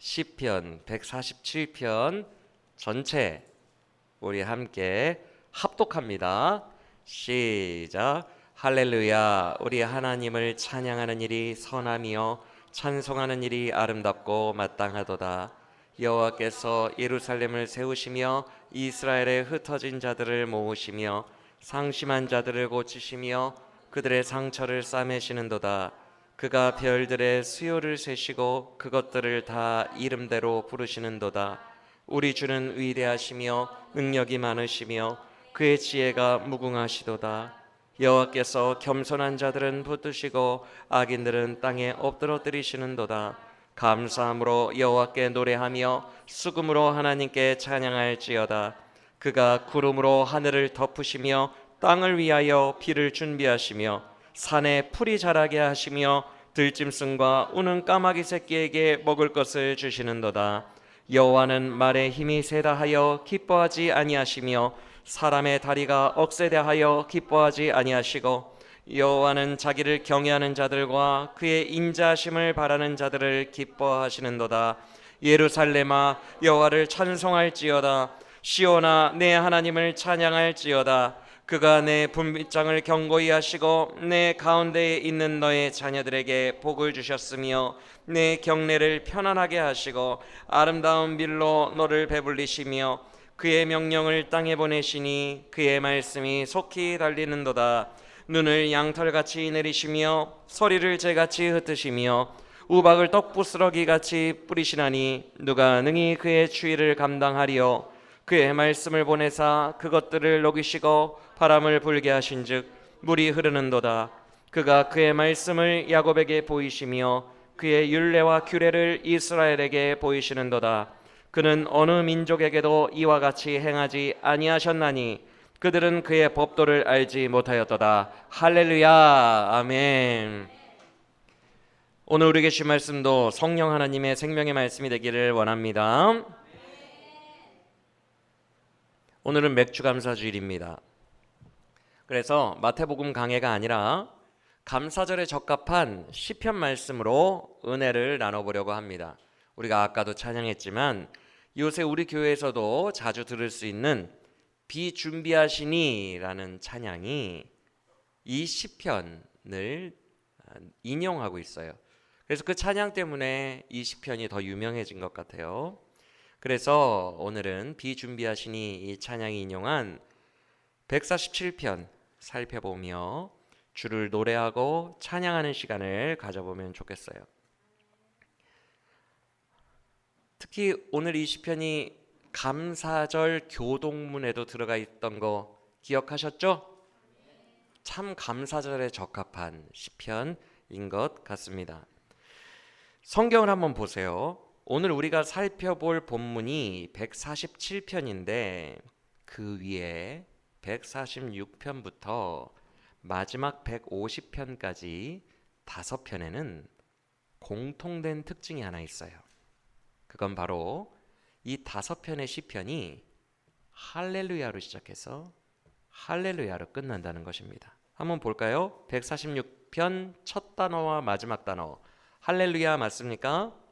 시편 147편 전체 우리 함께 합독합니다. 시작. 할렐루야. 우리 하나님을 찬양하는 일이 선함이요 찬송하는 일이 아름답고 마땅하도다. 여호와께서 예루살렘을 세우시며 이스라엘의 흩어진 자들을 모으시며 상심한 자들을 고치시며 그들의 상처를 싸매시는도다. 그가 별들의 수요를 세시고 그것들을 다 이름대로 부르시는도다. 우리 주는 위대하시며 능력이 많으시며 그의 지혜가 무궁하시도다. 여호와께서 겸손한 자들은 붙드시고 악인들은 땅에 엎드러뜨리시는도다. 감사함으로 여호와께 노래하며 수금으로 하나님께 찬양할지어다. 그가 구름으로 하늘을 덮으시며 땅을 위하여 비를 준비하시며 산에 풀이 자라게 하시며 들짐승과 우는 까마귀 새끼에게 먹을 것을 주시는도다. 여호와는 말에 힘이 세다 하여 기뻐하지 아니하시며 사람의 다리가 억세다 하여 기뻐하지 아니하시고 여호와는 자기를 경외하는 자들과 그의 인자하심을 바라는 자들을 기뻐하시는도다. 예루살렘아 여호와를 찬송할지어다. 시온아 내 하나님을 찬양할지어다. 그가 내 분빗장을 견고히 하시고 내 가운데에 있는 너의 자녀들에게 복을 주셨으며 내 경내를 편안하게 하시고 아름다운 밀로 너를 배불리시며 그의 명령을 땅에 보내시니 그의 말씀이 속히 달리는도다. 눈을 양털같이 내리시며 소리를 재같이 흩으시며 우박을 떡부스러기같이 뿌리시나니 누가 능히 그의 추위를 감당하리요. 그의 말씀을 보내사 그것들을 녹이시고 바람을 불게 하신즉 물이 흐르는도다. 그가 그의 말씀을 야곱에게 보이시며 그의 율례와 규례를 이스라엘에게 보이시는도다. 그는 어느 민족에게도 이와 같이 행하지 아니하셨나니 그들은 그의 법도를 알지 못하였도다. 할렐루야. 아멘. 오늘 우리에게 주신 말씀도 성령 하나님의 생명의 말씀이 되기를 원합니다. 오늘은 맥주감사주일입니다. 그래서 마태복음 강해가 아니라 감사절에 적합한 시편 말씀으로 은혜를 나눠보려고 합니다. 우리가 아까도 찬양했지만 요새 우리 교회에서도 자주 들을 수 있는 비준비하시니라는 찬양이 이 시편을 인용하고 있어요. 그래서 그 찬양 때문에 이 시편이 더 유명해진 것 같아요. 그래서 오늘은 비준비하시니 이 찬양이 인용한 147편 살펴보며 주를 노래하고 찬양하는 시간을 가져보면 좋겠어요. 특히 오늘 이 시편이 감사절 교동문에도 들어가 있던 거 기억하셨죠? 참 감사절에 적합한 시편인 것 같습니다. 성경을 한번 보세요. 오늘 우리가 살펴볼 본문이 147편인데 그 위에 146편부터 마지막 150편까지 5편에는 공통된 특징이 하나 있어요. 그건 바로 이 5편의 시편이 할렐루야로 시작해서 할렐루야로 끝난다는 것입니다. 한번 볼까요? 146편 첫 단어와 마지막 단어 할렐루야 맞습니까?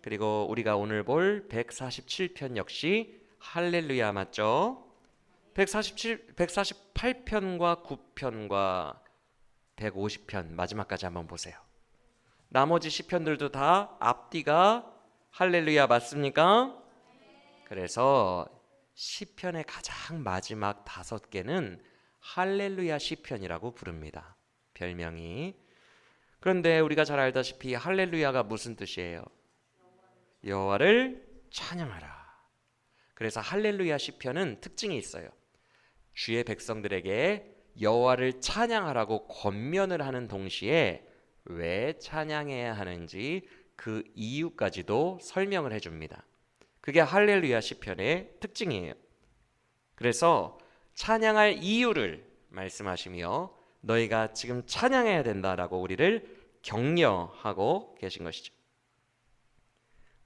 그리고 우리가 오늘 볼 147편 역시 할렐루야 맞죠? 148편과 9편과 150편 마지막까지 한번 보세요. 나머지 시편들도 다 앞뒤가 할렐루야 맞습니까? 그래서 시편의 가장 마지막 5개는 할렐루야 시편이라고 부릅니다. 별명이. 그런데 우리가 잘 알다시피 할렐루야가 무슨 뜻이에요? 여호와를 찬양하라. 그래서 할렐루야 시편은 특징이 있어요. 주의 백성들에게 여호와를 찬양하라고 권면을 하는 동시에 왜 찬양해야 하는지 그 이유까지도 설명을 해줍니다. 그게 할렐루야 시편의 특징이에요. 그래서 찬양할 이유를 말씀하시며 너희가 지금 찬양해야 된다라고 우리를 격려하고 계신 것이죠.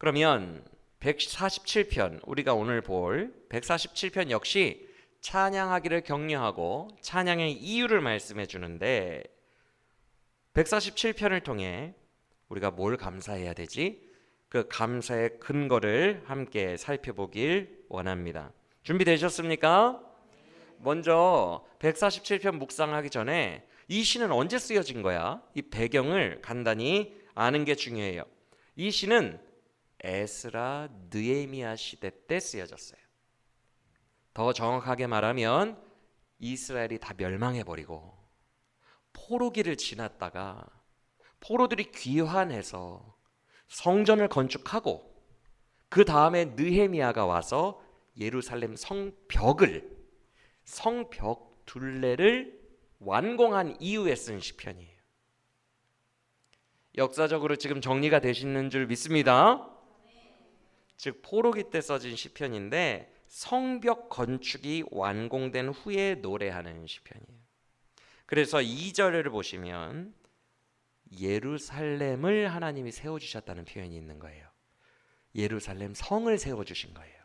그러면 147편 우리가 오늘 볼 147편 역시 찬양하기를 격려하고 찬양의 이유를 말씀해 주는데 147편을 통해 우리가 뭘 감사해야 되지? 그 감사의 근거를 함께 살펴보길 원합니다. 준비되셨습니까? 먼저 147편 묵상하기 전에 이 시는 언제 쓰여진 거야? 이 배경을 간단히 아는 게 중요해요. 이 시는 에스라 느헤미야 시대 때 쓰여졌어요. 더 정확하게 말하면 이스라엘이 다 멸망해버리고 포로기를 지났다가 포로들이 귀환해서 성전을 건축하고 그 다음에 느헤미야가 와서 예루살렘 성벽 둘레를 완공한 이후에 쓴 시편이에요. 역사적으로 지금 정리가 되시는 줄 믿습니다. 즉 포로기 때 써진 시편인데 성벽 건축이 완공된 후에 노래하는 시편이에요. 그래서 2절을 보시면 예루살렘을 하나님이 세워주셨다는 표현이 있는 거예요. 예루살렘 성을 세워주신 거예요.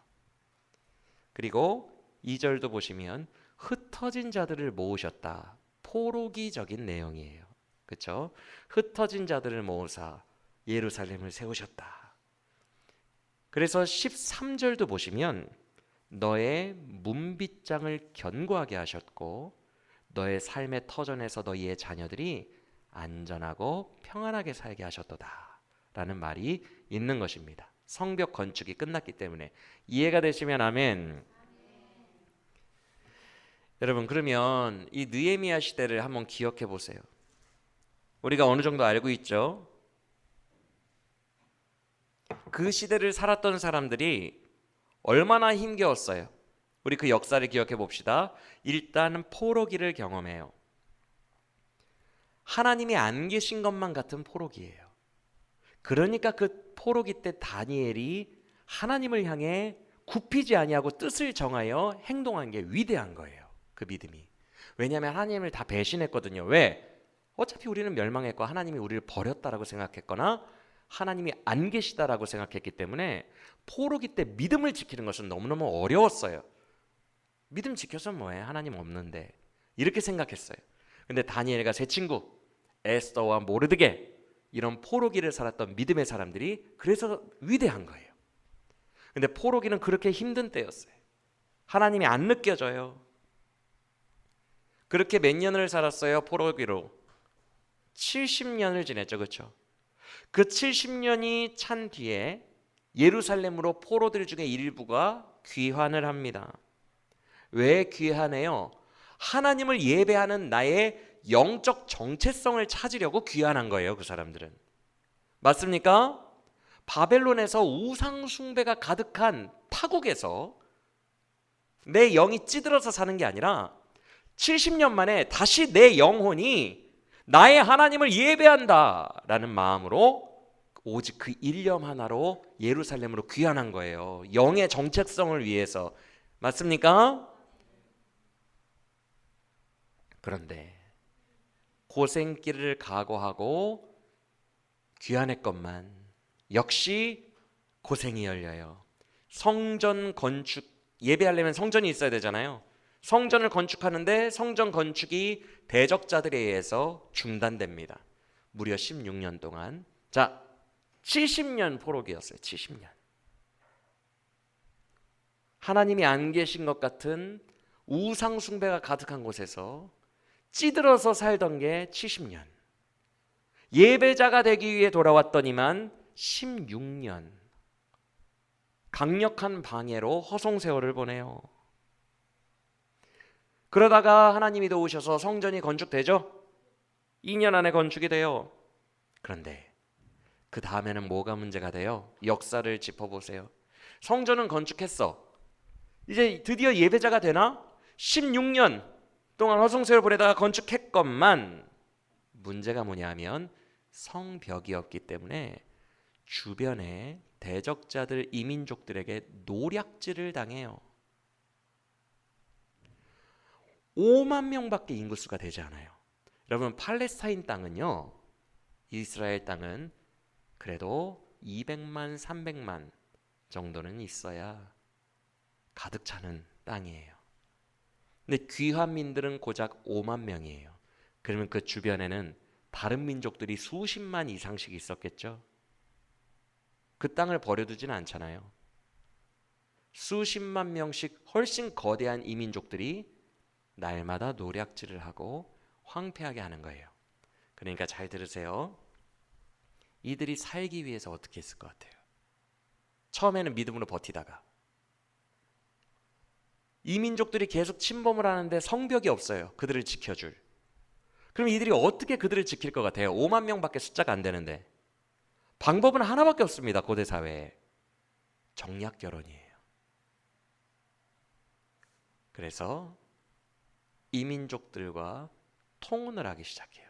그리고 2절도 보시면 흩어진 자들을 모으셨다. 포로기적인 내용이에요. 그렇죠? 흩어진 자들을 모으사 예루살렘을 세우셨다. 그래서 13절도 보시면 너의 문빗장을 견고하게 하셨고 너의 삶의 터전에서 너희의 자녀들이 안전하고 평안하게 살게 하셨도다 라는 말이 있는 것입니다. 성벽 건축이 끝났기 때문에. 이해가 되시면 아멘. 여러분, 그러면 이 느헤미야 시대를 한번 기억해 보세요. 우리가 어느 정도 알고 있죠? 그 시대를 살았던 사람들이 얼마나 힘겨웠어요. 우리 그 역사를 기억해 봅시다. 일단 포로기를 경험해요. 하나님이 안 계신 것만 같은 포로기예요. 그러니까 그 포로기 때 다니엘이 하나님을 향해 굽히지 아니하고 뜻을 정하여 행동한 게 위대한 거예요. 그 믿음이. 왜냐하면 하나님을 다 배신했거든요. 왜? 어차피 우리는 멸망했고 하나님이 우리를 버렸다라고 생각했거나 하나님이 안 계시다라고 생각했기 때문에 포로기 때 믿음을 지키는 것은 너무너무 어려웠어요. 믿음 지켜서 뭐해? 하나님 없는데. 이렇게 생각했어요. 근데 다니엘과 세 친구 에스더와 모르드게 이런 포로기를 살았던 믿음의 사람들이 그래서 위대한 거예요. 근데 포로기는 그렇게 힘든 때였어요. 하나님이 안 느껴져요. 그렇게 몇 년을 살았어요? 포로기로 70년을 지냈죠. 그렇죠? 그 70년이 찬 뒤에 예루살렘으로 포로들 중에 일부가 귀환을 합니다. 왜 귀환해요? 하나님을 예배하는 나의 영적 정체성을 찾으려고 귀환한 거예요. 그 사람들은. 맞습니까? 바벨론에서 우상 숭배가 가득한 타국에서 내 영이 찌들어서 사는 게 아니라 70년 만에 다시 내 영혼이 나의 하나님을 예배한다라는 마음으로 오직 그 일념 하나로 예루살렘으로 귀환한 거예요. 영의 정체성을 위해서. 맞습니까? 그런데 고생길을 각오하고 귀환했건만 역시 고생이 열려요. 성전 건축, 예배하려면 성전이 있어야 되잖아요. 성전을 건축하는데 성전 건축이 대적자들에 의해서 중단됩니다. 무려 16년 동안. 자, 70년 포로기였어요. 70년. 하나님이 안 계신 것 같은 우상 숭배가 가득한 곳에서 찌들어서 살던 게 70년. 예배자가 되기 위해 돌아왔더니만 16년. 강력한 방해로 허송세월을 보내요. 그러다가 하나님이 도우셔서 성전이 건축되죠? 2년 안에 건축이 돼요. 그런데 그 다음에는 뭐가 문제가 돼요? 역사를 짚어보세요. 성전은 건축했어. 이제 드디어 예배자가 되나? 16년 동안 허송세월 보내다가 건축했건만 문제가 뭐냐면 성벽이었기 때문에 주변에 대적자들 이민족들에게 노략질을 당해요. 5만 명밖에 인구수가 되지 않아요. 여러분, 팔레스타인 땅은요, 이스라엘 땅은 그래도 200만, 300만 정도는 있어야 가득 차는 땅이에요. 근데 귀환민들은 고작 5만 명이에요. 그러면 그 주변에는 다른 민족들이 수십만 이상씩 있었겠죠. 그 땅을 버려두지는 않잖아요. 수십만 명씩 훨씬 거대한 이민족들이 날마다 노략질을 하고 황폐하게 하는 거예요. 그러니까 잘 들으세요. 이들이 살기 위해서 어떻게 했을 것 같아요? 처음에는 믿음으로 버티다가 이민족들이 계속 침범을 하는데 성벽이 없어요. 그들을 지켜줄. 그럼 이들이 어떻게 그들을 지킬 것 같아요? 5만 명밖에 숫자가 안 되는데. 방법은 하나밖에 없습니다. 고대 사회에. 정략 결혼이에요. 그래서 이민족들과 통혼을 하기 시작해요.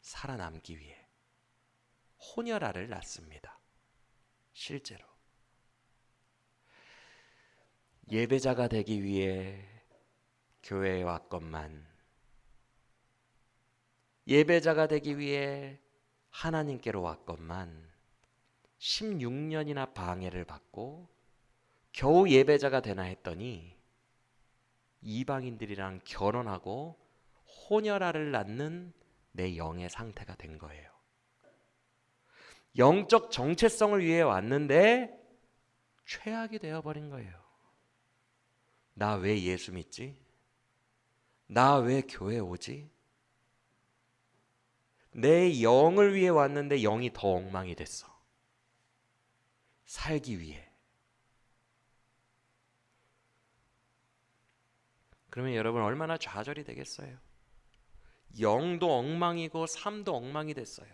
살아남기 위해. 혼혈아를 낳습니다. 실제로. 예배자가 되기 위해 교회에 왔건만, 예배자가 되기 위해 하나님께로 왔건만 16년이나 방해를 받고 겨우 예배자가 되나 했더니 이방인들이랑 결혼하고 혼혈아를 낳는 내 영의 상태가 된 거예요. 영적 정체성을 위해 왔는데 최악이 되어버린 거예요. 나 왜 예수 믿지? 나 왜 교회 오지? 내 영을 위해 왔는데 영이 더 엉망이 됐어. 살기 위해. 그러면 여러분 얼마나 좌절이 되겠어요? 영도 엉망이고 삶도 엉망이 됐어요.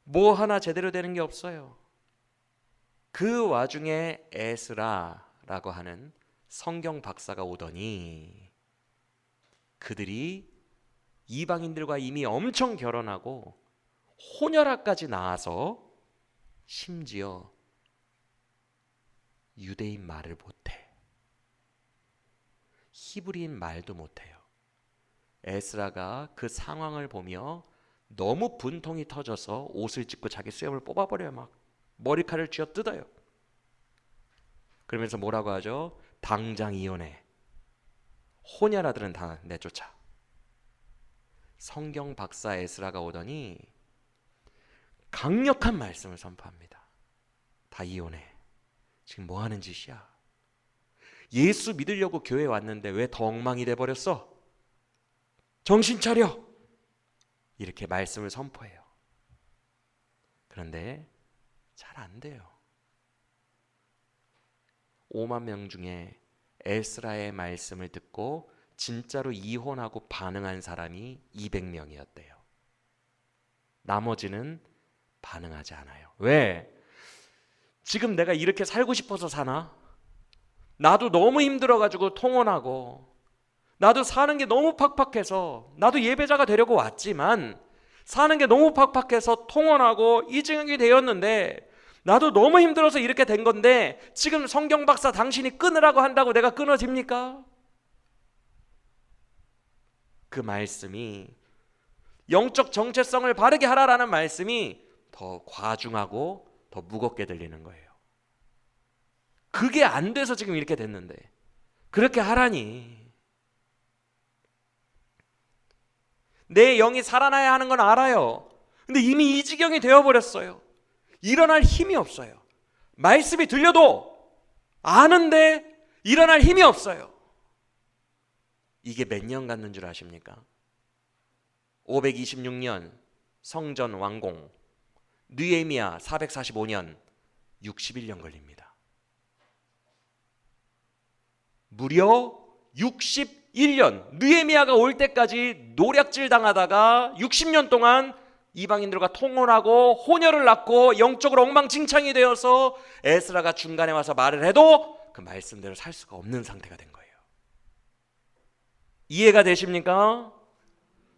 뭐 하나 제대로 되는 게 없어요. 그 와중에 에스라라고 하는 성경 박사가 오더니 그들이 이방인들과 이미 엄청 결혼하고 혼혈아까지 낳아서 심지어 유대인 말을 못해. 히브리인 말도 못해요. 에스라가 그 상황을 보며 너무 분통이 터져서 옷을 찢고 자기 수염을 뽑아버려요. 막 머리카락을 쥐어 뜯어요. 그러면서 뭐라고 하죠? 당장 이혼해. 혼혈아들은 다 내쫓아. 성경 박사 에스라가 오더니 강력한 말씀을 선포합니다. 다 이혼해. 지금 뭐 하는 짓이야? 예수 믿으려고 교회 왔는데 왜 더 엉망이 돼버렸어? 정신 차려! 이렇게 말씀을 선포해요. 그런데 잘 안 돼요. 5만 명 중에 에스라의 말씀을 듣고 진짜로 이혼하고 반응한 사람이 200명이었대요. 나머지는 반응하지 않아요. 왜? 지금 내가 이렇게 살고 싶어서 사나? 나도 너무 힘들어가지고 통혼하고 나도 사는 게 너무 팍팍해서 나도 예배자가 되려고 왔지만 사는 게 너무 팍팍해서 통혼하고 이증이 되었는데 나도 너무 힘들어서 이렇게 된 건데 지금 성경 박사 당신이 끊으라고 한다고 내가 끊어집니까? 그 말씀이 영적 정체성을 바르게 하라라는 말씀이 더 과중하고 더 무겁게 들리는 거예요. 그게 안 돼서 지금 이렇게 됐는데 그렇게 하라니. 내 영이 살아나야 하는 건 알아요. 근데 이미 이 지경이 되어버렸어요. 일어날 힘이 없어요. 말씀이 들려도 아는데 일어날 힘이 없어요. 이게 몇 년 갔는 줄 아십니까? 526년 성전 완공, 느헤미야 445년 61년 걸립니다. 무려 61년 느헤미야가 올 때까지 노략질 당하다가 60년 동안 이방인들과 통혼하고 혼혈을 낳고 영적으로 엉망진창이 되어서 에스라가 중간에 와서 말을 해도 그 말씀대로 살 수가 없는 상태가 된 거예요. 이해가 되십니까?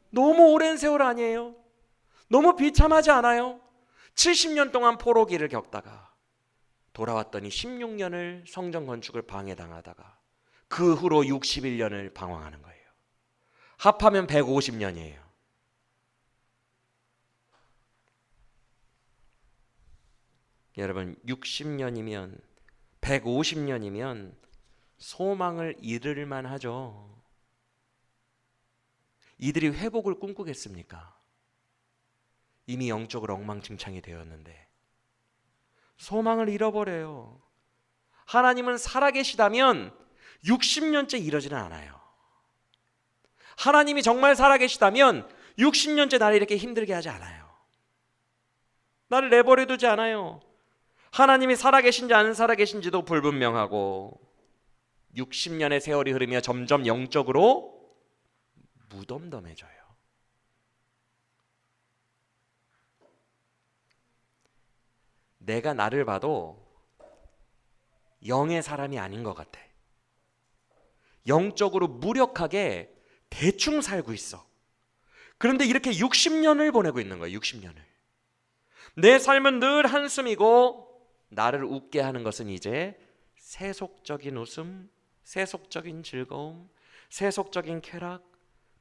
너무 오랜 세월 아니에요? 너무 비참하지 않아요? 70년 동안 포로기를 겪다가 돌아왔더니 16년을 성전 건축을 방해당하다가 그 후로 61년을 방황하는 거예요. 합하면 150년이에요. 여러분 60년이면 150년이면 소망을 잃을 만하죠. 이들이 회복을 꿈꾸겠습니까? 이미 영적으로 엉망진창이 되었는데 소망을 잃어버려요. 하나님은 살아계시다면 60년째 이러지는 않아요. 하나님이 정말 살아계시다면 60년째 나를 이렇게 힘들게 하지 않아요. 나를 내버려 두지 않아요. 하나님이 살아계신지 안 살아계신지도 불분명하고 60년의 세월이 흐르며 점점 영적으로 무덤덤해져요. 내가 나를 봐도 영의 사람이 아닌 것 같아. 영적으로 무력하게 대충 살고 있어. 그런데 이렇게 60년을 보내고 있는 거예요. 60년을. 내 삶은 늘 한숨이고 나를 웃게 하는 것은 이제 세속적인 웃음, 세속적인 즐거움, 세속적인 쾌락,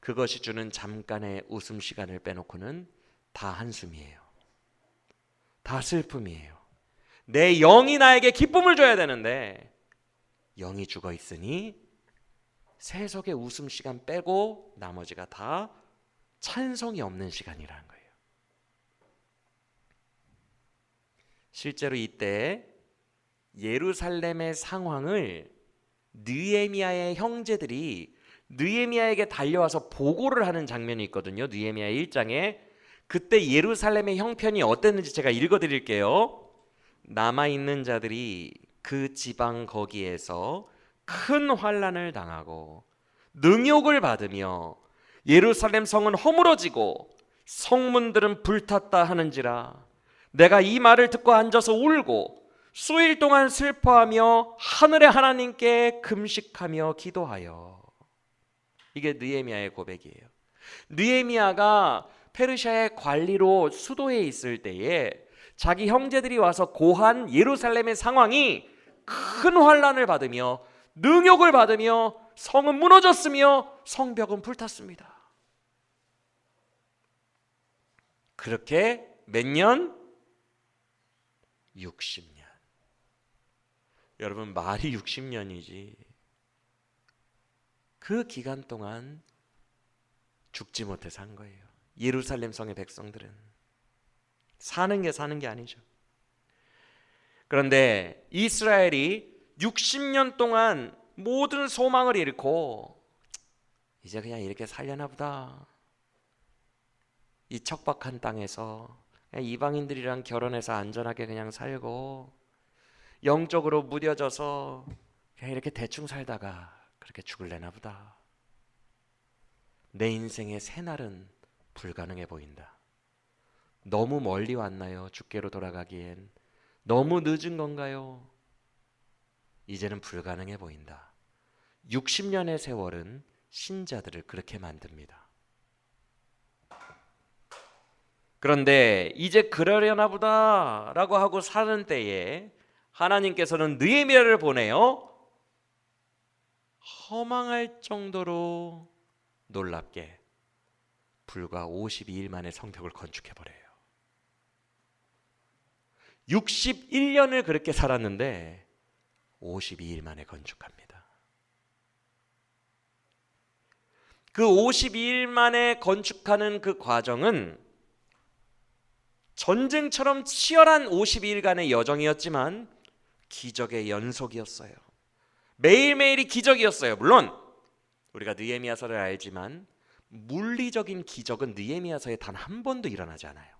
그것이 주는 잠깐의 웃음 시간을 빼놓고는 다 한숨이에요. 다 슬픔이에요. 내 영이 나에게 기쁨을 줘야 되는데 영이 죽어 있으니 세속의 웃음 시간 빼고 나머지가 다 찬송이 없는 시간이라는 거예요. 실제로 이때 예루살렘의 상황을 느헤미야의 형제들이 느헤미야에게 달려와서 보고를 하는 장면이 있거든요. 느헤미야 1장에. 그때 예루살렘의 형편이 어땠는지 제가 읽어드릴게요. 남아있는 자들이 그 지방 거기에서 큰 환난을 당하고 능욕을 받으며 예루살렘 성은 허물어지고 성문들은 불탔다 하는지라 내가 이 말을 듣고 앉아서 울고 수일 동안 슬퍼하며 하늘의 하나님께 금식하며 기도하여. 이게 느헤미야의 고백이에요. 느헤미야가 페르시아의 관리로 수도에 있을 때에 자기 형제들이 와서 고한 예루살렘의 상황이 큰 환난을 받으며 능욕을 받으며 성은 무너졌으며 성벽은 불탔습니다. 그렇게 몇 년? 60년. 여러분, 말이 60년이지 그 기간 동안 죽지 못해 산 거예요. 예루살렘 성의 백성들은 사는 게 아니죠. 그런데 이스라엘이 60년 동안 모든 소망을 잃고 이제 그냥 이렇게 살려나 보다. 이 척박한 땅에서 이방인들이랑 결혼해서 안전하게 그냥 살고 영적으로 무뎌져서 그냥 이렇게 대충 살다가 그렇게 죽을래나 보다. 내 인생의 새날은 불가능해 보인다. 너무 멀리 왔나요? 주께로 돌아가기엔 너무 늦은 건가요? 이제는 불가능해 보인다. 60년의 세월은 신자들을 그렇게 만듭니다. 그런데 이제 그러려나 보다 라고 하고 사는 때에 하나님께서는 느헤미야를 보내요. 허망할 정도로 놀랍게 불과 52일 만에 성벽을 건축해버려요. 61년을 그렇게 살았는데 52일 만에 건축합니다. 그 52일 만에 건축하는 그 과정은 전쟁처럼 치열한 52일간의 여정이었지만 기적의 연속이었어요. 매일매일이 기적이었어요. 물론 우리가 느헤미야서를 알지만 물리적인 기적은 느헤미야서에 단 한 번도 일어나지 않아요.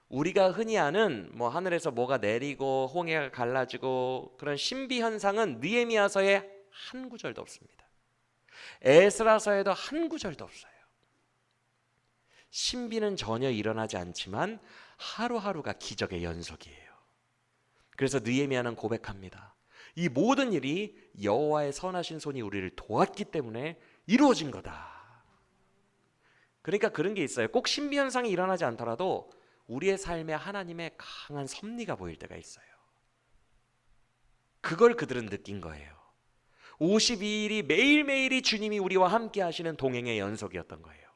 우리가 흔히 아는 하늘에서 뭐가 내리고 홍해가 갈라지고 그런 신비 현상은 느헤미야서에 한 구절도 없습니다. 에스라서에도 한 구절도 없어요. 신비는 전혀 일어나지 않지만 하루하루가 기적의 연속이에요. 그래서 느헤미야는 고백합니다. 이 모든 일이 여호와의 선하신 손이 우리를 도왔기 때문에 이루어진 거다. 그러니까 그런 게 있어요. 꼭 신비 현상이 일어나지 않더라도 우리의 삶에 하나님의 강한 섭리가 보일 때가 있어요. 그걸 그들은 느낀 거예요. 52일이 매일매일이 주님이 우리와 함께 하시는 동행의 연속이었던 거예요.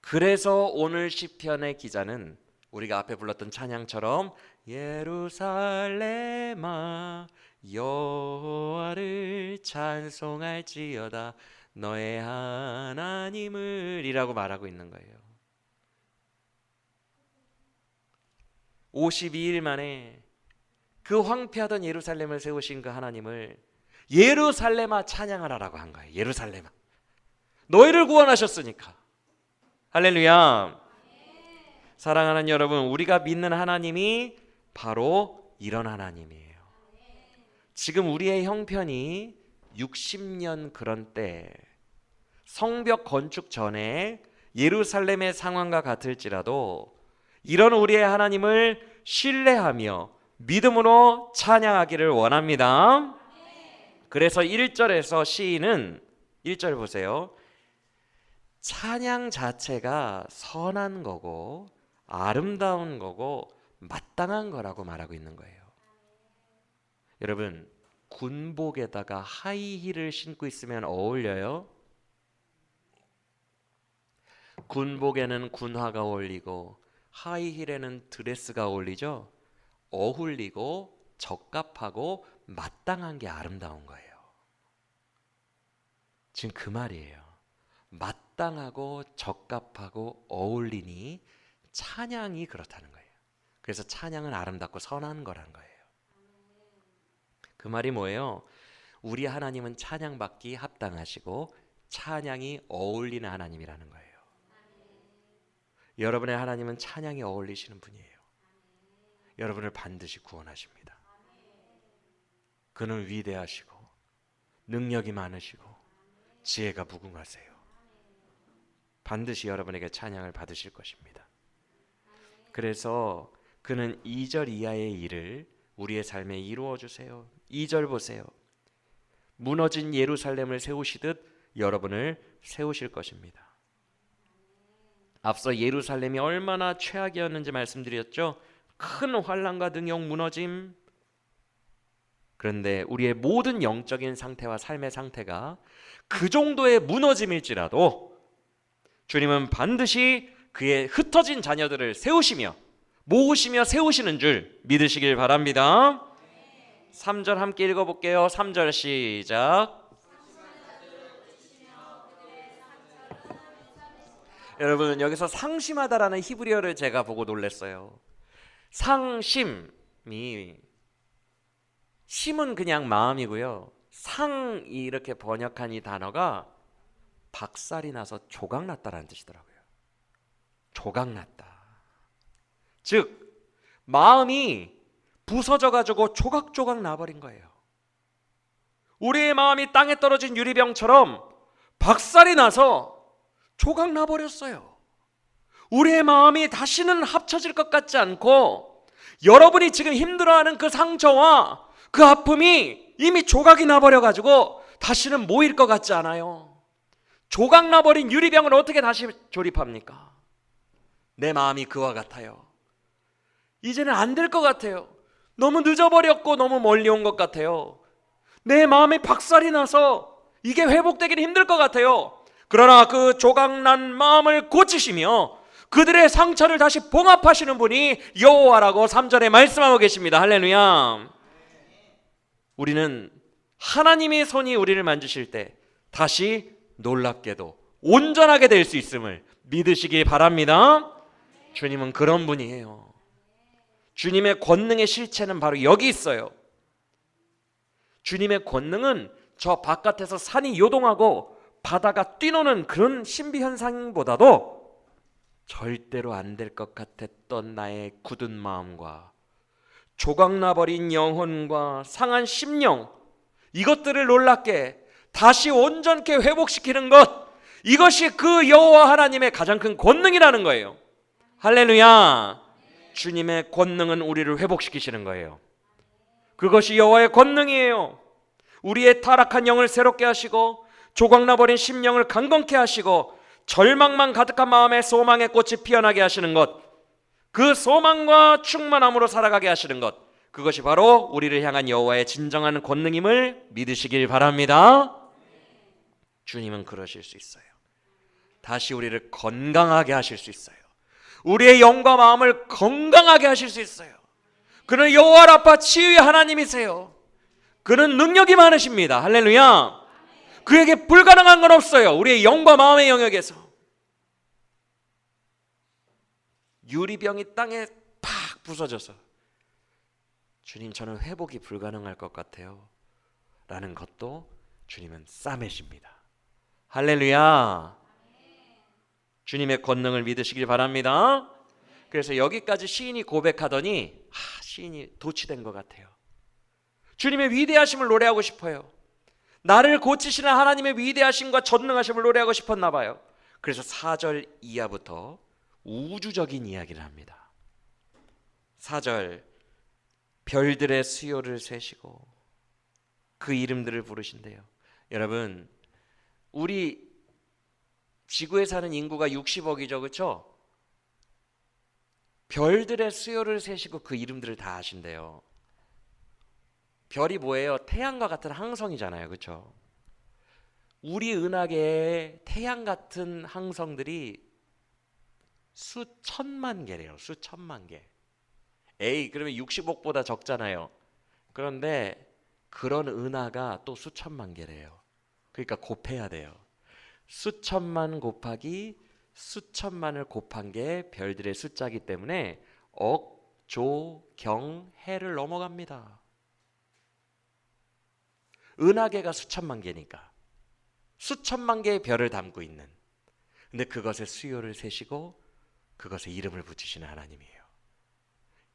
그래서 오늘 시편의 기자는 우리가 앞에 불렀던 찬양처럼 예루살렘아 여호와를 찬송할지어다 너의 하나님을 이라고 말하고 있는 거예요. 52일 만에 그 황폐하던 예루살렘을 세우신 그 하나님을 예루살렘아 찬양하라라고 한 거예요. 예루살렘아, 너희를 구원하셨으니까. 할렐루야. 사랑하는 여러분, 우리가 믿는 하나님이 바로 이런 하나님이에요. 지금 우리의 형편이 60년 그런 때 성벽 건축 전에 예루살렘의 상황과 같을지라도 이런 우리의 하나님을 신뢰하며 믿음으로 찬양하기를 원합니다. 그래서 1절에서 시인은 1절 보세요. 찬양 자체가 선한 거고 아름다운 거고 마땅한 거라고 말하고 있는 거예요. 여러분, 군복에다가 하이힐을 신고 있으면 어울려요? 군복에는 군화가 어울리고 하이힐에는 드레스가 어울리죠? 어울리고 적합하고 마땅한 게 아름다운 거예요. 지금 그 말이에요. 마땅하고 적합하고 어울리니 찬양이 그렇다는 거예요. 그래서 찬양은 아름답고 선한 거라는 거예요. 그 말이 뭐예요? 우리 하나님은 찬양받기 합당하시고 찬양이 어울리는 하나님이라는 거예요. 여러분의 하나님은 찬양이 어울리시는 분이에요. 여러분을 반드시 구원하십니다. 그는 위대하시고 능력이 많으시고 지혜가 무궁하세요. 반드시 여러분에게 찬양을 받으실 것입니다. 그래서 그는 2절 이하의 일을 우리의 삶에 이루어 주세요. 2절 보세요. 무너진 예루살렘을 세우시듯 여러분을 세우실 것입니다. 앞서 예루살렘이 얼마나 최악이었는지 말씀드렸죠. 큰 환난과 능욕, 무너짐. 그런데 우리의 모든 영적인 상태와 삶의 상태가 그 정도의 무너짐일지라도 주님은 반드시 그의 흩어진 자녀들을 세우시며 모으시며 세우시는 줄 믿으시길 바랍니다. 3절 함께 읽어볼게요. 3절 시작. 여러분, 여기서 상심하다라는 히브리어를 제가 보고 놀랐어요. 상심이, 심은 그냥 마음이고요. 상이 이렇게 번역한 이 단어가 박살이 나서 조각났다라는 뜻이더라고요. 조각났다. 즉 마음이 부서져가지고 조각조각 나버린 거예요. 우리의 마음이 땅에 떨어진 유리병처럼 박살이 나서 조각 나버렸어요. 우리의 마음이 다시는 합쳐질 것 같지 않고 여러분이 지금 힘들어하는 그 상처와 그 아픔이 이미 조각이 나버려가지고 다시는 모일 것 같지 않아요. 조각 나버린 유리병을 어떻게 다시 조립합니까? 내 마음이 그와 같아요. 이제는 안 될 것 같아요. 너무 늦어버렸고 너무 멀리 온 것 같아요. 내 마음이 박살이 나서 이게 회복되기는 힘들 것 같아요. 그러나 그 조각난 마음을 고치시며 그들의 상처를 다시 봉합하시는 분이 여호와라고 3절에 말씀하고 계십니다. 할렐루야. 우리는 하나님의 손이 우리를 만지실 때 다시 놀랍게도 온전하게 될 수 있음을 믿으시기 바랍니다. 주님은 그런 분이에요. 주님의 권능의 실체는 바로 여기 있어요. 주님의 권능은 저 바깥에서 산이 요동하고 바다가 뛰노는 그런 신비현상보다도 절대로 안 될 것 같았던 나의 굳은 마음과 조각나버린 영혼과 상한 심령, 이것들을 놀랍게 다시 온전케 회복시키는 것, 이것이 그 여호와 하나님의 가장 큰 권능이라는 거예요. 할렐루야. 주님의 권능은 우리를 회복시키시는 거예요. 그것이 여호와의 권능이에요. 우리의 타락한 영을 새롭게 하시고 조각나버린 심령을 강건케 하시고 절망만 가득한 마음에 소망의 꽃이 피어나게 하시는 것, 그 소망과 충만함으로 살아가게 하시는 것, 그것이 바로 우리를 향한 여호와의 진정한 권능임을 믿으시길 바랍니다. 주님은 그러실 수 있어요. 다시 우리를 건강하게 하실 수 있어요. 우리의 영과 마음을 건강하게 하실 수 있어요. 그는 여호와 라파 치유의 하나님이세요. 그는 능력이 많으십니다. 할렐루야. 그에게 불가능한 건 없어요. 우리의 영과 마음의 영역에서 유리병이 땅에 팍 부서져서 주님, 저는 회복이 불가능할 것 같아요 라는 것도 주님은 싸매십니다. 할렐루야. 주님의 권능을 믿으시길 바랍니다. 그래서 여기까지 시인이 고백하더니 시인이 도취된 것 같아요. 주님의 위대하심을 노래하고 싶어요. 나를 고치시는 하나님의 위대하심과 전능하심을 노래하고 싶었나 봐요. 그래서 4절 이하부터 우주적인 이야기를 합니다. 4절, 별들의 수요를 세시고 그 이름들을 부르신대요. 여러분, 우리 지구에 사는 인구가 60억이죠, 그렇죠? 별들의 수요를 세시고 그 이름들을 다 아신대요. 별이 뭐예요? 태양과 같은 항성이잖아요, 그렇죠? 우리 은하계에 태양 같은 항성들이 수천만 개래요. 수천만 개. 그러면 60억보다 적잖아요. 그런데 그런 은하가 또 수천만 개래요. 그러니까 곱해야 돼요. 수천만 곱하기 수천만을 곱한 게 별들의 숫자이기 때문에 억, 조, 경, 해를 넘어갑니다. 은하계가 수천만 개니까 수천만 개의 별을 담고 있는, 근데 그것의 수요를 세시고 그것에 이름을 붙이시는 하나님이에요.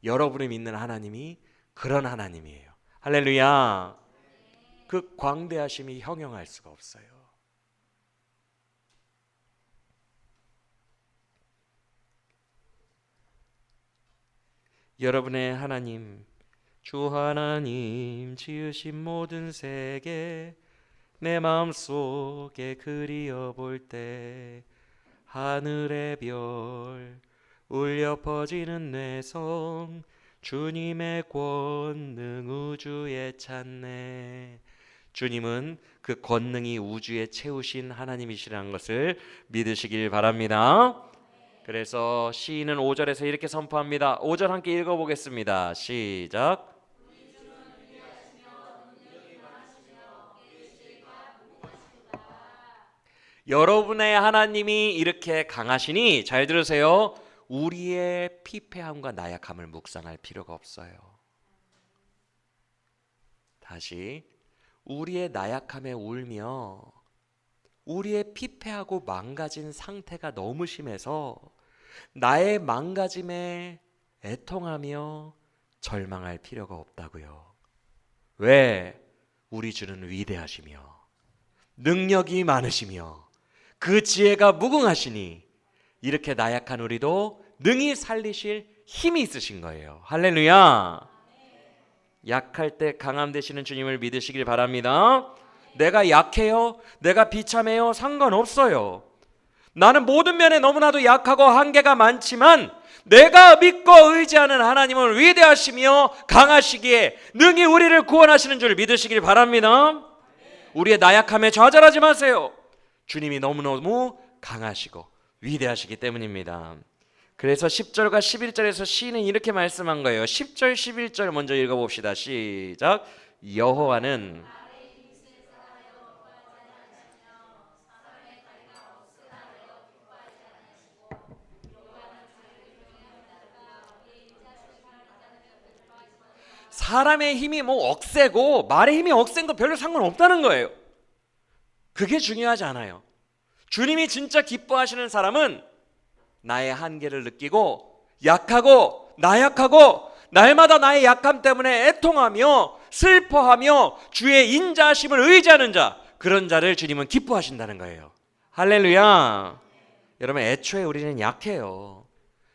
여러분이 믿는 하나님이 그런 하나님이에요. 할렐루야. 그 광대하심이 형용할 수가 없어요. 여러분의 하나님, 주 하나님 지으신 모든 세계 내 마음속에 그리어 볼 때 하늘의 별 울려 퍼지는 뇌성 주님의 권능 우주에 찼네. 주님은 그 권능이 우주에 채우신 하나님이시라는 것을 믿으시길 바랍니다. 그래서 시인은 5절에서 이렇게 선포합니다. 5절 함께 읽어보겠습니다. 시작. 여러분의 하나님이 이렇게 강하시니, 잘 들으세요, 우리의 피폐함과 나약함을 묵상할 필요가 없어요. 다시, 우리의 나약함에 울며 우리의 피폐하고 망가진 상태가 너무 심해서 나의 망가짐에 애통하며 절망할 필요가 없다고요. 왜? 우리 주는 위대하시며 능력이 많으시며 그 지혜가 무궁하시니 이렇게 나약한 우리도 능히 살리실 힘이 있으신 거예요. 할렐루야. 약할 때 강함 되시는 주님을 믿으시길 바랍니다. 내가 약해요, 내가 비참해요, 상관없어요. 나는 모든 면에 너무나도 약하고 한계가 많지만 내가 믿고 의지하는 하나님은 위대하시며 강하시기에 능히 우리를 구원하시는 줄 믿으시길 바랍니다. 우리의 나약함에 좌절하지 마세요. 주님이 너무너무 강하시고 위대하시기 때문입니다. 그래서 10절과 11절에서 시인은 이렇게 말씀한 거예요. 10절 11절 먼저 읽어봅시다. 시작. 여호와는 사람의 힘이 뭐 억세고 말의 힘이 억센 거 별로 상관없다는 거예요. 그게 중요하지 않아요. 주님이 진짜 기뻐하시는 사람은 나의 한계를 느끼고 약하고 나약하고 날마다 나의 약함 때문에 애통하며 슬퍼하며 주의 인자하심을 의지하는 자, 그런 자를 주님은 기뻐하신다는 거예요. 할렐루야. 여러분, 애초에 우리는 약해요.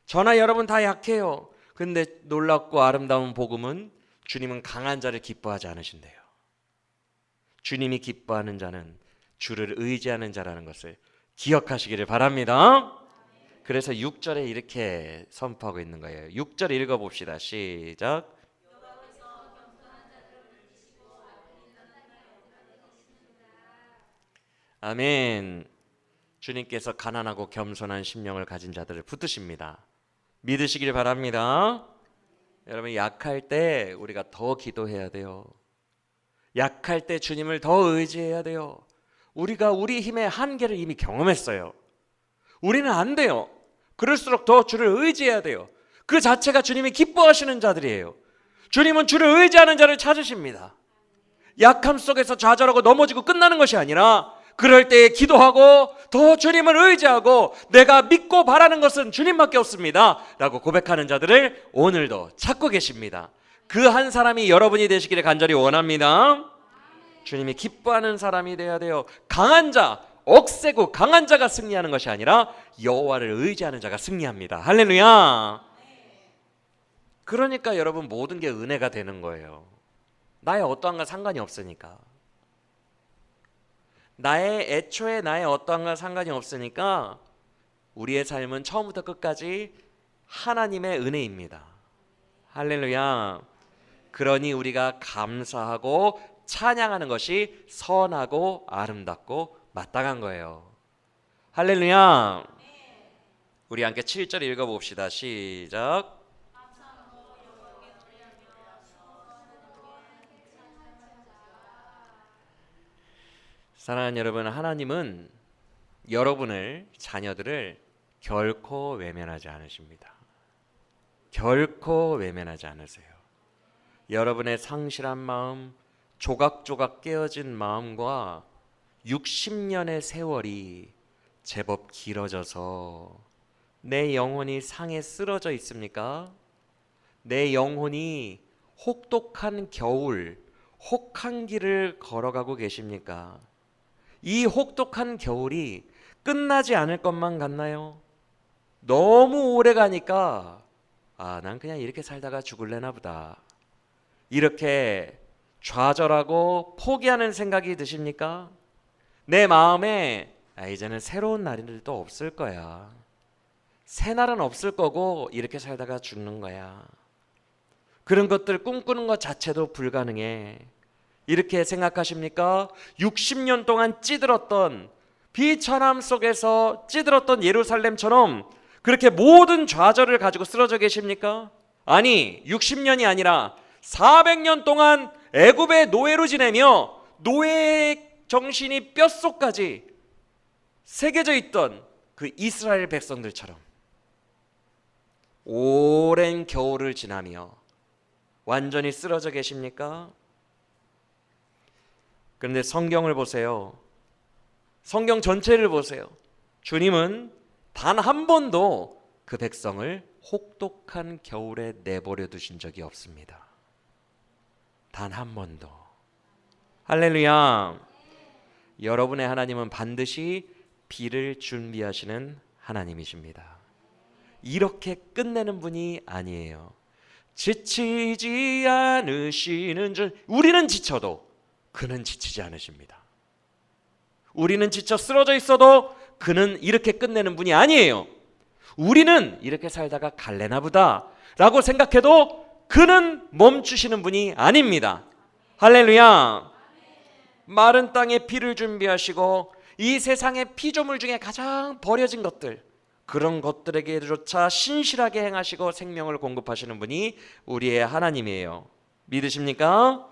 저나 여러분 다 약해요. 근데 놀랍고 아름다운 복음은 주님은 강한 자를 기뻐하지 않으신대요. 주님이 기뻐하는 자는 주를 의지하는 자라는 것을 기억하시기를 바랍니다. 그래서 6절에 이렇게 선포하고 있는 거예요. 6절 읽어봅시다. 시작. 아멘. 주님께서 가난하고 겸손한 심령을 가진 자들을 붙드십니다. 믿으시길 바랍니다. 여러분, 약할 때 우리가 더 기도해야 돼요. 약할 때 주님을 더 의지해야 돼요. 우리가 우리 힘의 한계를 이미 경험했어요. 우리는 안 돼요. 그럴수록 더 주를 의지해야 돼요. 그 자체가 주님이 기뻐하시는 자들이에요. 주님은 주를 의지하는 자를 찾으십니다. 약함 속에서 좌절하고 넘어지고 끝나는 것이 아니라 그럴 때에 기도하고 더 주님을 의지하고 내가 믿고 바라는 것은 주님밖에 없습니다 라고 고백하는 자들을 오늘도 찾고 계십니다. 그 한 사람이 여러분이 되시기를 간절히 원합니다. 주님이 기뻐하는 사람이 되어야 돼요. 강한 자, 억세고 강한 자가 승리하는 것이 아니라 여호와를 의지하는 자가 승리합니다. 할렐루야. 그러니까 여러분 모든 게 은혜가 되는 거예요. 나의 어떠한가 상관이 없으니까. 애초에 나의 어떠한가 상관이 없으니까 우리의 삶은 처음부터 끝까지 하나님의 은혜입니다. 할렐루야. 그러니 우리가 감사하고 찬양하는 것이 선하고 아름답고 마땅한 거예요. 할렐루야. 우리 함께 7절 읽어봅시다. 시작. 사랑하는 여러분, 하나님은 여러분을, 자녀들을 결코 외면하지 않으십니다. 결코 외면하지 않으세요. 여러분의 상실한 마음, 조각조각 깨어진 마음과 60년의 세월이 제법 길어져서 내 영혼이 상에 쓰러져 있습니까? 내 영혼이 혹독한 겨울, 혹한 길을 걸어가고 계십니까? 이 혹독한 겨울이 끝나지 않을 것만 같나요? 너무 오래 가니까 난 그냥 이렇게 살다가 죽을래나 보다, 이렇게 좌절하고 포기하는 생각이 드십니까? 내 마음에 이제는 새로운 날들도 없을 거야, 새 날은 없을 거고 이렇게 살다가 죽는 거야, 그런 것들 꿈꾸는 것 자체도 불가능해, 이렇게 생각하십니까? 60년 동안 찌들었던, 비천함 속에서 찌들었던 예루살렘처럼 그렇게 모든 좌절을 가지고 쓰러져 계십니까? 아니, 60년이 아니라 400년 동안 애굽의 노예로 지내며 노예의 정신이 뼛속까지 새겨져 있던 그 이스라엘 백성들처럼 오랜 겨울을 지나며 완전히 쓰러져 계십니까? 그런데 성경을 보세요. 성경 전체를 보세요. 주님은 단 한 번도 그 백성을 혹독한 겨울에 내버려 두신 적이 없습니다. 단 한 번도. 할렐루야. 여러분의 하나님은 반드시 비를 준비하시는 하나님이십니다. 이렇게 끝내는 분이 아니에요. 지치지 않으시는 줄. 우리는 지쳐도 그는 지치지 않으십니다. 우리는 지쳐 쓰러져 있어도 그는 이렇게 끝내는 분이 아니에요. 우리는 이렇게 살다가 갈래나 보다 라고 생각해도 그는 멈추시는 분이 아닙니다. 할렐루야. 마른 땅에 피를 준비하시고 이 세상의 피조물 중에 가장 버려진 것들, 그런 것들에게조차 신실하게 행하시고 생명을 공급하시는 분이 우리의 하나님이에요. 믿으십니까?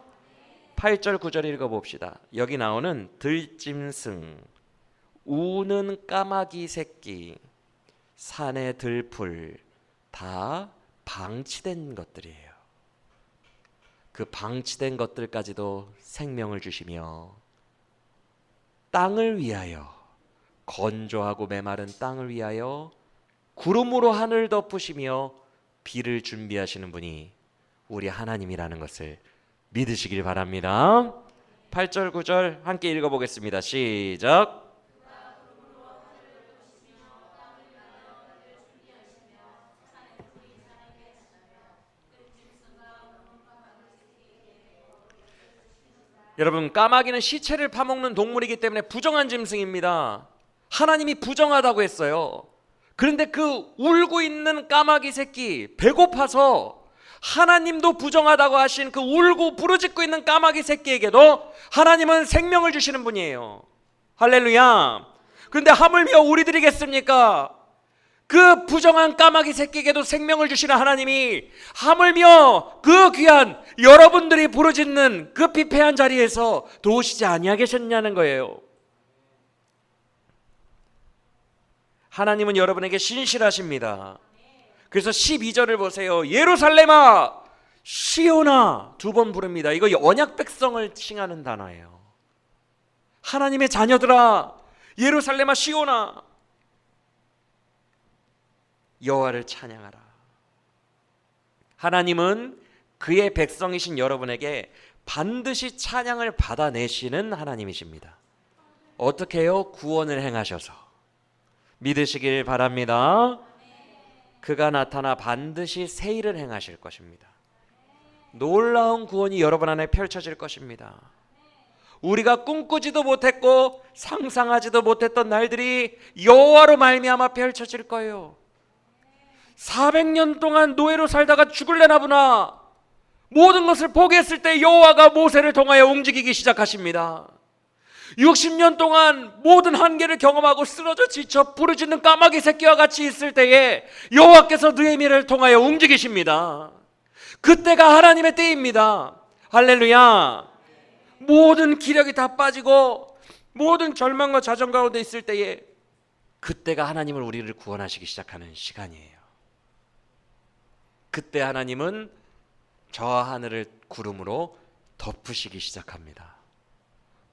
8절 9절 읽어봅시다. 여기 나오는 들짐승, 우는 까마귀 새끼, 산의 들풀 다 방치된 것들이에요. 그 방치된 것들까지도 생명을 주시며 땅을 위하여, 건조하고 메마른 땅을 위하여 구름으로 하늘 덮으시며 비를 준비하시는 분이 우리 하나님이라는 것을 믿으시길 바랍니다. 8절 9절 함께 읽어보겠습니다. 시작. 여러분, 까마귀는 시체를 파먹는 동물이기 때문에 부정한 짐승입니다. 하나님이 부정하다고 했어요. 그런데 그 울고 있는 까마귀 새끼, 배고파서 하나님도 부정하다고 하신 그 울고 부르짖고 있는 까마귀 새끼에게도 하나님은 생명을 주시는 분이에요. 할렐루야. 그런데 하물며 우리들이겠습니까? 그 부정한 까마귀 새끼에게도 생명을 주시는 하나님이 하물며 그 귀한 여러분들이 부르짖는 그 피폐한 자리에서 도우시지 아니하겠느냐는 거예요. 하나님은 여러분에게 신실하십니다. 그래서 12절을 보세요. 예루살렘아 시온아 두 번 부릅니다. 이거 언약 백성을 칭하는 단어예요. 하나님의 자녀들아 예루살렘아 시온아 여호와를 찬양하라. 하나님은 그의 백성이신 여러분에게 반드시 찬양을 받아내시는 하나님이십니다. 어떻게 해요? 구원을 행하셔서 믿으시길 바랍니다. 그가 나타나 반드시 새 일을 행하실 것입니다. 놀라운 구원이 여러분 안에 펼쳐질 것입니다. 우리가 꿈꾸지도 못했고 상상하지도 못했던 날들이 여호와로 말미암아 펼쳐질 거예요. 400년 동안 노예로 살다가 죽을래나 보나 모든 것을 포기했을 때 여호와가 모세를 통하여 움직이기 시작하십니다. 60년 동안 모든 한계를 경험하고 쓰러져 지쳐 부르짖는 까마귀 새끼와 같이 있을 때에 여호와께서 느헤미야를 통하여 움직이십니다. 그때가 하나님의 때입니다. 할렐루야. 모든 기력이 다 빠지고 모든 절망과 좌절 가운데 있을 때에 그때가 하나님은 우리를 구원하시기 시작하는 시간이에요. 그때 하나님은 저 하늘을 구름으로 덮으시기 시작합니다.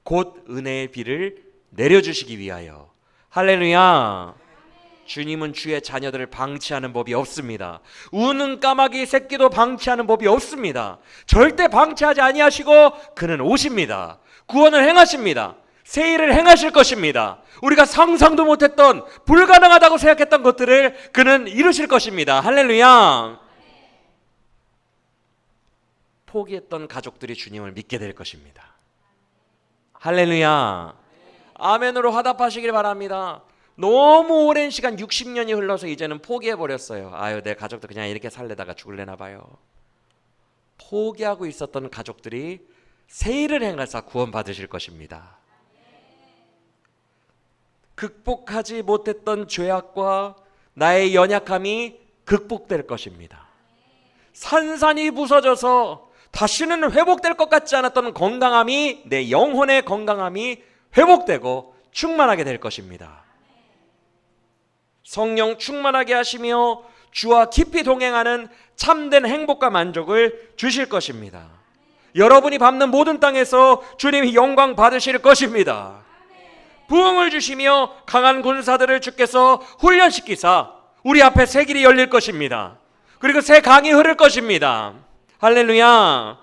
곧 은혜의 비를 내려주시기 위하여. 할렐루야. 주님은 주의 자녀들을 방치하는 법이 없습니다. 우는 까마귀 새끼도 방치하는 법이 없습니다. 절대 방치하지 아니하시고 그는 오십니다. 구원을 행하십니다. 새 일을 행하실 것입니다. 우리가 상상도 못했던 불가능하다고 생각했던 것들을 그는 이루실 것입니다. 할렐루야. 포기했던 가족들이 주님을 믿게 될 것입니다. 할렐루야. 아멘으로 화답하시길 바랍니다. 너무 오랜 시간 60년이 흘러서 이제는 포기해버렸어요. 아유 내 가족도 그냥 이렇게 살래다가 죽을래나 봐요. 포기하고 있었던 가족들이 새 일을 행하사 구원받으실 것입니다. 극복하지 못했던 죄악과 나의 연약함이 극복될 것입니다. 산산이 부서져서 다시는 회복될 것 같지 않았던 건강함이 내 영혼의 건강함이 회복되고 충만하게 될 것입니다. 성령 충만하게 하시며 주와 깊이 동행하는 참된 행복과 만족을 주실 것입니다. 여러분이 밟는 모든 땅에서 주님이 영광 받으실 것입니다. 부흥을 주시며 강한 군사들을 주께서 훈련시키사 우리 앞에 새 길이 열릴 것입니다. 그리고 새 강이 흐를 것입니다. 할렐루야.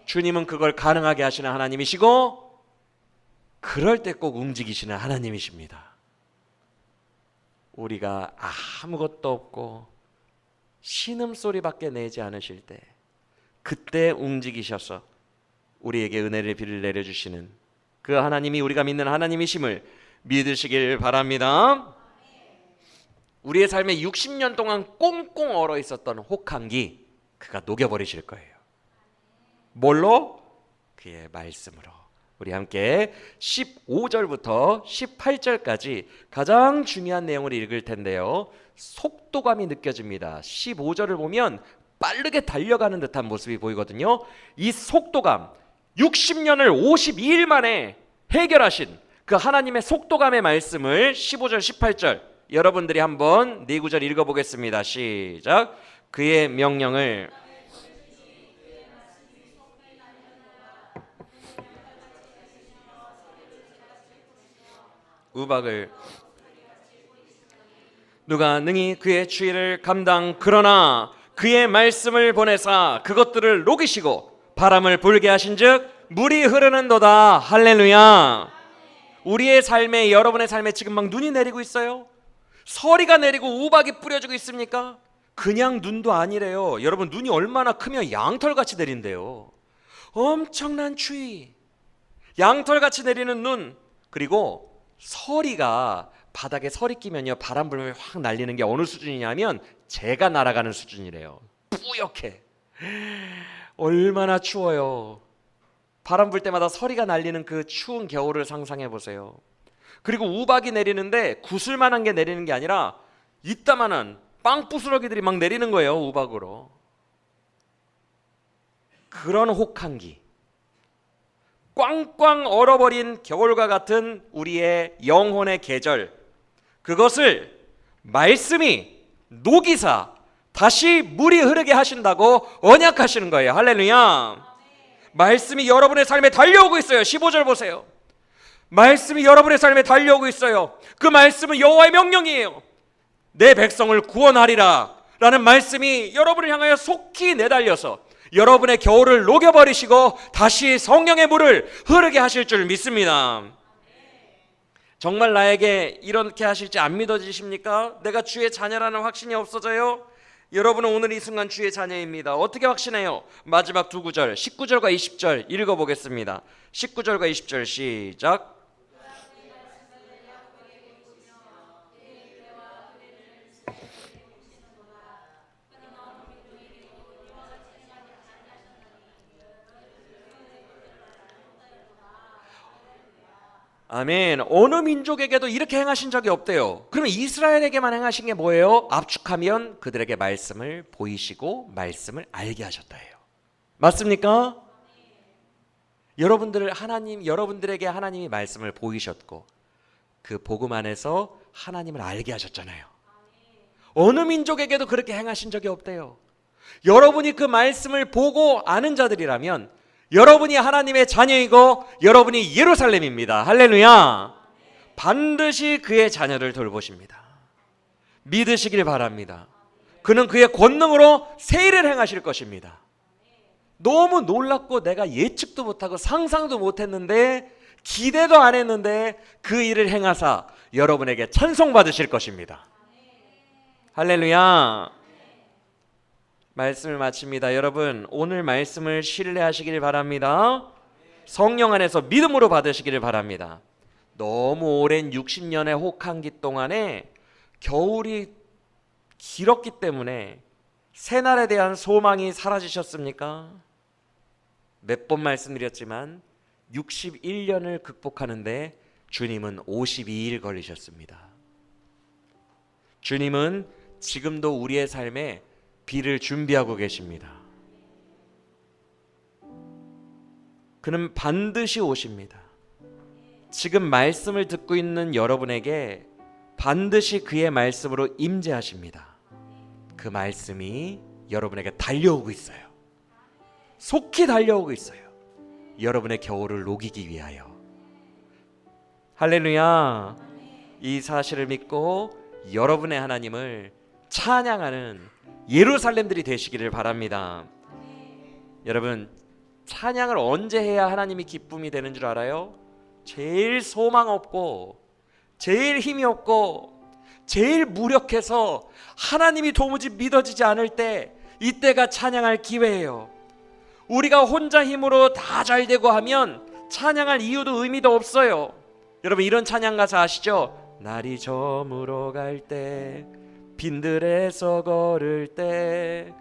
주님은 그걸 가능하게 하시는 하나님이시고 그럴 때 꼭 움직이시는 하나님이십니다. 우리가 아무것도 없고 신음소리밖에 내지 않으실 때 그때 움직이셔서 우리에게 은혜를 비를 내려주시는 그 하나님이 우리가 믿는 하나님이심을 믿으시길 바랍니다. 우리의 삶에 60년 동안 꽁꽁 얼어 있었던 혹한기 그가 녹여버리실 거예요. 뭘로? 그의 말씀으로. 우리 함께 15절부터 18절까지 가장 중요한 내용을 읽을 텐데요. 속도감이 느껴집니다. 15절을 보면 빠르게 달려가는 듯한 모습이 보이거든요. 이 속도감, 60년을 52일 만에 해결하신 그 하나님의 속도감의 말씀을 15절, 18절 여러분들이 한번 네 구절 읽어보겠습니다. 시작. 그의 명령을 우박을 누가 능히 그의 주의를 그러나 그의 말씀을 보내사 그것들을 녹이시고 바람을 불게 하신즉 물이 흐르는도다. 할렐루야. 우리의 삶에 여러분의 삶에 지금 막 눈이 내리고 있어요. 서리가 내리고 우박이 뿌려지고 있습니까? 그냥 눈도 아니래요. 여러분 눈이 얼마나 크면 양털같이 내린대요. 엄청난 추위, 양털같이 내리는 눈, 그리고 서리가 바닥에 서리 끼면요 바람 불면 확 날리는 게 어느 수준이냐면 재가 날아가는 수준이래요. 뿌옇게. 얼마나 추워요. 바람 불 때마다 서리가 날리는 그 추운 겨울을 상상해 보세요. 그리고 우박이 내리는데 구슬만한 게 내리는 게 아니라 이따만한 빵부스러기들이 막 내리는 거예요. 우박으로. 그런 혹한기, 꽝꽝 얼어버린 겨울과 같은 우리의 영혼의 계절, 그것을 말씀이 녹이사 다시 물이 흐르게 하신다고 언약하시는 거예요. 할렐루야. 말씀이 여러분의 삶에 달려오고 있어요. 15절 보세요. 말씀이 여러분의 삶에 달려오고 있어요. 그 말씀은 여호와의 명령이에요. 내 백성을 구원하리라 라는 말씀이 여러분을 향하여 속히 내달려서 여러분의 겨울을 녹여버리시고 다시 성령의 물을 흐르게 하실 줄 믿습니다. 정말 나에게 이렇게 하실지 안 믿어지십니까? 내가 주의 자녀라는 확신이 없어져요? 여러분은 오늘 이 순간 주의 자녀입니다. 어떻게 확신해요? 마지막 두 구절 19절과 20절 읽어보겠습니다. 19절과 20절 시작. 아멘. 어느 민족에게도 이렇게 행하신 적이 없대요. 그러면 이스라엘에게만 행하신 게 뭐예요? 압축하면 그들에게 말씀을 보이시고 말씀을 알게 하셨다 해요. 맞습니까? 여러분들에게 하나님이 말씀을 보이셨고 그 복음 안에서 하나님을 알게 하셨잖아요. 어느 민족에게도 그렇게 행하신 적이 없대요. 여러분이 그 말씀을 보고 아는 자들이라면 여러분이 하나님의 자녀이고 여러분이 예루살렘입니다. 할렐루야. 반드시 그의 자녀를 돌보십니다. 믿으시길 바랍니다. 그는 그의 권능으로 새 일을 행하실 것입니다. 너무 놀랍고 내가 예측도 못하고 상상도 못했는데 기대도 안 했는데 그 일을 행하사 여러분에게 찬송받으실 것입니다. 할렐루야. 말씀을 마칩니다. 여러분 오늘 말씀을 신뢰하시길 바랍니다. 성령 안에서 믿음으로 받으시기를 바랍니다. 너무 오랜 60년의 혹한기 동안에 겨울이 길었기 때문에 새날에 대한 소망이 사라지셨습니까? 몇 번 말씀드렸지만 61년을 극복하는데 주님은 52일 걸리셨습니다. 주님은 지금도 우리의 삶에 비를 준비하고 계십니다. 그는 반드시 오십니다. 지금 말씀을 듣고 있는 여러분에게 반드시 그의 말씀으로 임재하십니다. 그 말씀이 여러분에게 달려오고 있어요. 속히 달려오고 있어요. 여러분의 겨울을 녹이기 위하여. 할렐루야. 이 사실을 믿고 여러분의 하나님을 찬양하는 예루살렘들이 되시기를 바랍니다. 여러분 찬양을 언제 해야 하나님이 기쁨이 되는 줄 알아요? 제일 소망 없고 제일 힘이 없고 제일 무력해서 하나님이 도무지 믿어지지 않을 때 이때가 찬양할 기회예요. 우리가 혼자 힘으로 다 잘되고 하면 찬양할 이유도 의미도 없어요. 여러분 이런 찬양 가사 아시죠? 날이 저물어 갈 때 빈들에서 걸을 때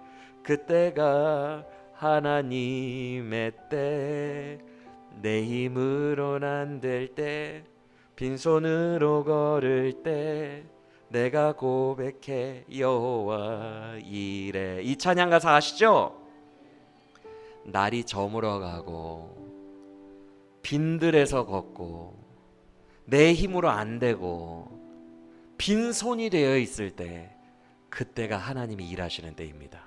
그때가 하나님의 때 내 힘으론 안 될 때 빈손으로 걸을 때 내가 고백해 여호와 이래. 이 찬양 가사 아시죠? 날이 저물어 가고 빈들에서 걷고 내 힘으로 안 되고 빈손이 되어 있을 때 그때가 하나님이 일하시는 때입니다.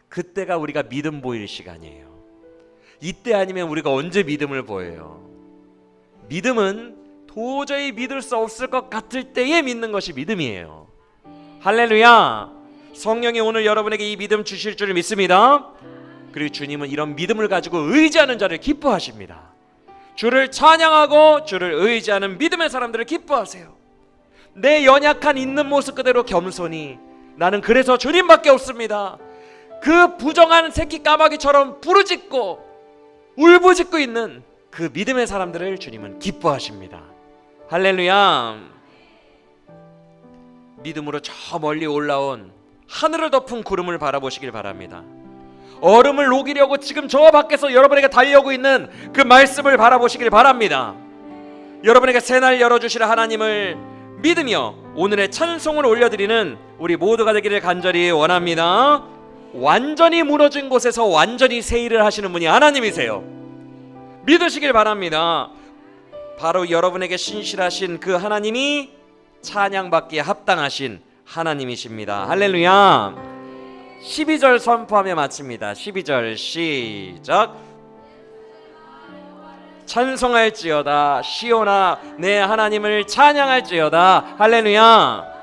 그때가 우리가 믿음 보일 시간이에요. 이때 아니면 우리가 언제 믿음을 보여요? 믿음은 도저히 믿을 수 없을 것 같을 때에 믿는 것이 믿음이에요. 할렐루야. 성령이 오늘 여러분에게 이 믿음 주실 줄 믿습니다. 그리고 주님은 이런 믿음을 가지고 의지하는 자를 기뻐하십니다. 주를 찬양하고 주를 의지하는 믿음의 사람들을 기뻐하세요. 내 연약한 있는 모습 그대로 겸손히 나는 그래서 주님밖에 없습니다. 그 부정한 새끼 까마귀처럼 부르짖고 울부짖고 있는 그 믿음의 사람들을 주님은 기뻐하십니다. 할렐루야. 믿음으로 저 멀리 올라온 하늘을 덮은 구름을 바라보시길 바랍니다. 얼음을 녹이려고 지금 저 밖에서 여러분에게 달려오고 있는 그 말씀을 바라보시길 바랍니다. 여러분에게 새날 열어주실 하나님을 믿으며 오늘의 찬송을 올려드리는 우리 모두가 되기를 간절히 원합니다. 완전히 무너진 곳에서 완전히 새 일을 하시는 분이 하나님이세요. 믿으시길 바랍니다. 바로 여러분에게 신실하신 그 하나님이 찬양받기에 합당하신 하나님이십니다. 할렐루야. 12절 선포하며 마칩니다. 12절 시작. 찬송할지어다 시온아 내 하나님을 찬양할지어다. 할렐루야.